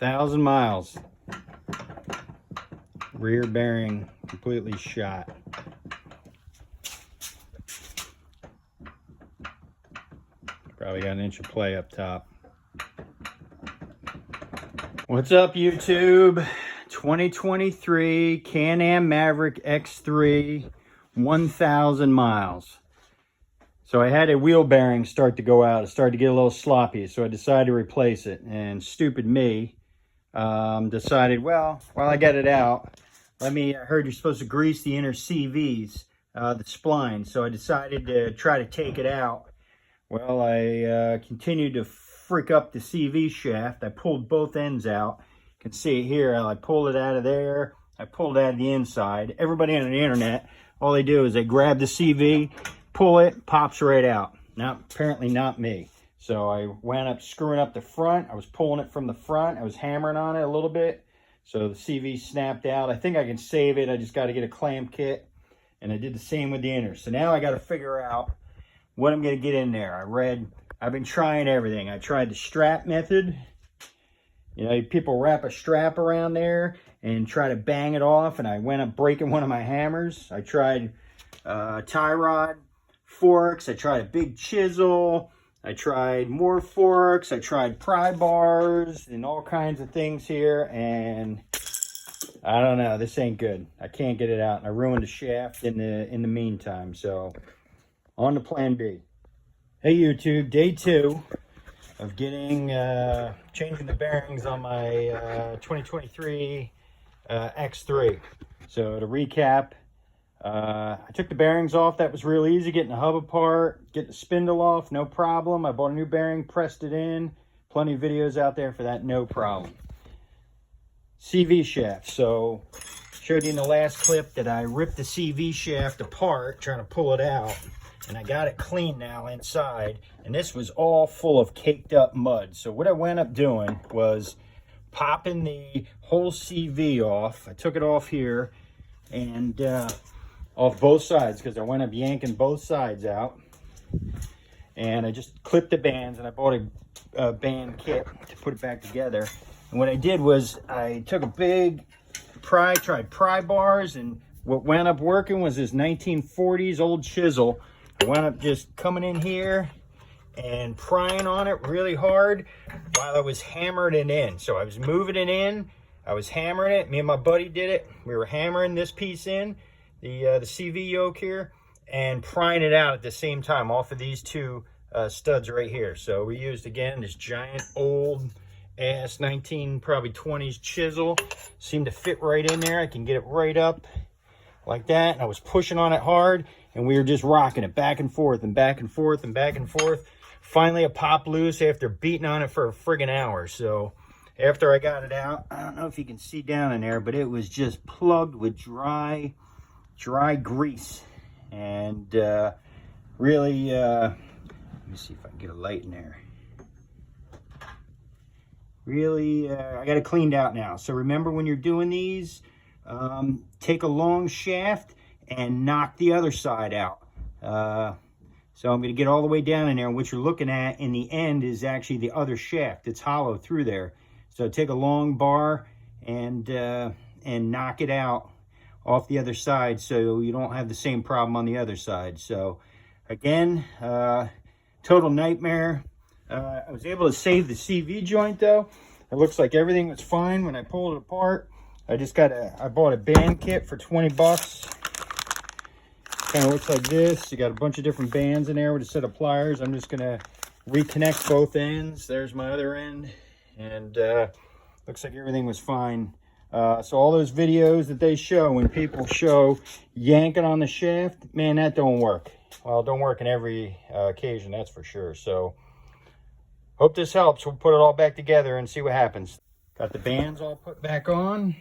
1,000 miles. Rear bearing completely shot. Probably got an inch of play up top. What's up, YouTube? 2023 Can-Am Maverick X3, 1,000 miles. So I had a wheel bearing start to go out. It started to get a little sloppy, so I decided to replace it. And stupid me decided, well, while I got it out, I heard you're supposed to grease the inner CVs, the spline. So I decided to try to take it out. Well, I continued to frick up the CV shaft. I pulled both ends out. You can see it here. I pulled it out of there. I pulled it out of the inside. Everybody on the internet, all they do is they grab the CV, pull it, pops right out. Now, apparently not me. So I wound up screwing up the front. I was pulling it from the front. I was hammering on it a little bit. So the CV snapped out. I think I can save it. I just got to get a clamp kit. And I did the same with the inner. So now I got to figure out what I'm going to get in there. I've been trying everything. I tried the strap method. You know, people wrap a strap around there and try to bang it off, and I went up breaking one of my hammers. I tried tie rod forks. I tried a big chisel. I tried more forks. I tried pry bars and all kinds of things here, and I don't know. This ain't good. I can't get it out, and I ruined the shaft in the meantime. So on to plan B. Hey YouTube, day 2 of getting changing the bearings on my 2023 X3. So to recap, I took the bearings off. That was real easy, getting the hub apart, getting the spindle off, no problem. I bought a new bearing, pressed it in. Plenty of videos out there for that, no problem. CV shaft. So showed you in the last clip that I ripped the CV shaft apart trying to pull it out. And I got it clean now inside, and this was all full of caked up mud. So what I wound up doing was popping the whole CV off. I took it off here and off both sides because I wound up yanking both sides out. And I just clipped the bands, and I bought a band kit to put it back together. And what I did was I took a big tried pry bars, and what wound up working was this 1940s old chisel. I wound up just coming in here and prying on it really hard while I was hammering it in. So I was moving it in, I was hammering it. Me and my buddy did it. We were hammering this piece in, the CV yoke here, and prying it out at the same time off of these two studs right here. So we used, again, this giant old ass 1920s chisel. Seemed to fit right in there. I can get it right up like that. And I was pushing on it hard, and we were just rocking it back and forth and back and forth and back and forth. Finally, it popped loose after beating on it for a friggin' hour. So after I got it out, I don't know if you can see down in there, but it was just plugged with dry grease. And really, let me see if I can get a light in there. Really, I got it cleaned out now. So remember, when you're doing these, take a long shaft and knock the other side out. So I'm going to get all the way down in there, and what you're looking at in the end is actually the other shaft. It's hollow through there. So take a long bar and knock it out off the other side, so you don't have the same problem on the other side. So again, total nightmare. I was able to save the CV joint though. It looks like everything was fine when I pulled it apart. I bought a band kit for 20 bucks. Kind of looks like this. You got a bunch of different bands in there with a set of pliers. I'm just gonna reconnect both ends. There's my other end, and looks like everything was fine. So all those videos that they show, when people show yanking on the shaft, man, that don't work. Well, it don't work in every occasion, that's for sure. So hope this helps. We'll put it all back together and see what happens. Got the bands all put back on.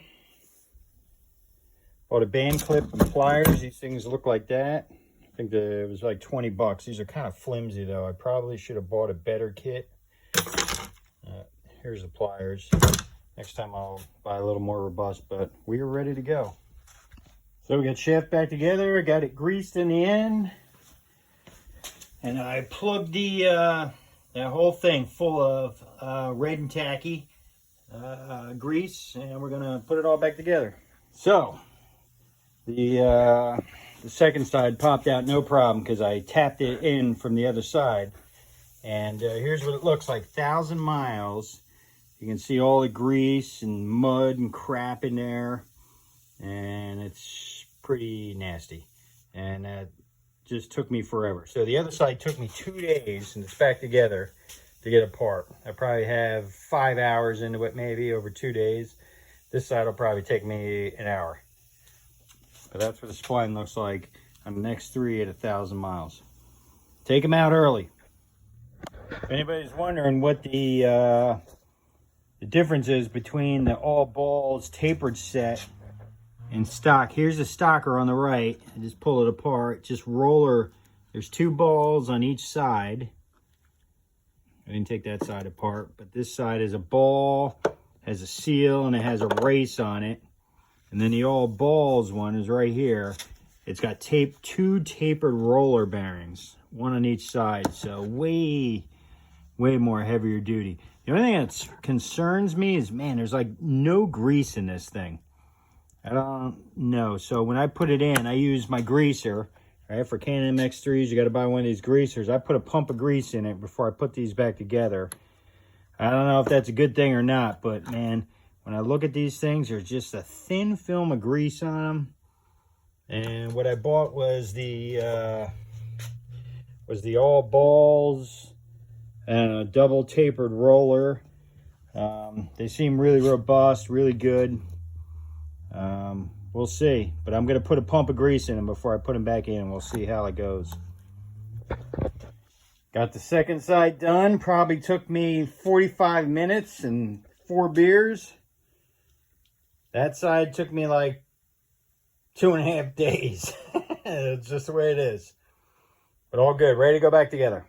Bought a band clip and pliers. These things look like that. I think it was like 20 bucks. These are kind of flimsy though. I probably should have bought a better kit. Here's the pliers. Next time I'll buy a little more robust, but we are ready to go. So we got shaft back together. I got it greased in the end. And I plugged that whole thing full of red and tacky. grease, and we're gonna put it all back together. So the second side popped out no problem because I tapped it in from the other side. And here's what it looks like. 1,000 miles. You can see all the grease and mud and crap in there, and it's pretty nasty. And that just took me forever. So the other side took me 2 days, and it's back together to get apart. I probably have 5 hours into it, maybe over 2 days. This side will probably take me an hour. But that's what the spline looks like on the X3 at 1,000 miles. Take them out early. If anybody's wondering what the difference is between the all balls tapered set and stock, here's the stocker on the right. I just pull it apart. Just roller. There's 2 balls on each side. I didn't take that side apart, but this side is a ball, has a seal, and it has a race on it. And then the all balls one is right here. It's got 2 tapered roller bearings, 1 on each side. So way more heavier duty. The only thing that concerns me is, man, there's like no grease in this thing. I don't know. So when I put it in, I use my greaser. Right, for Can-Am X3s, you got to buy one of these greasers. I put a pump of grease in it before I put these back together. I don't know if that's a good thing or not, but man, when I look at these things, there's just a thin film of grease on them. And what I bought was the all balls and a double tapered roller. They seem really robust, really good. We'll see, but I'm going to put a pump of grease in them before I put them back in, and we'll see how it goes. Got the second side done. Probably took me 45 minutes and 4 beers. That side took me like 2.5 days. It's just the way it is. But all good. Ready to go back together.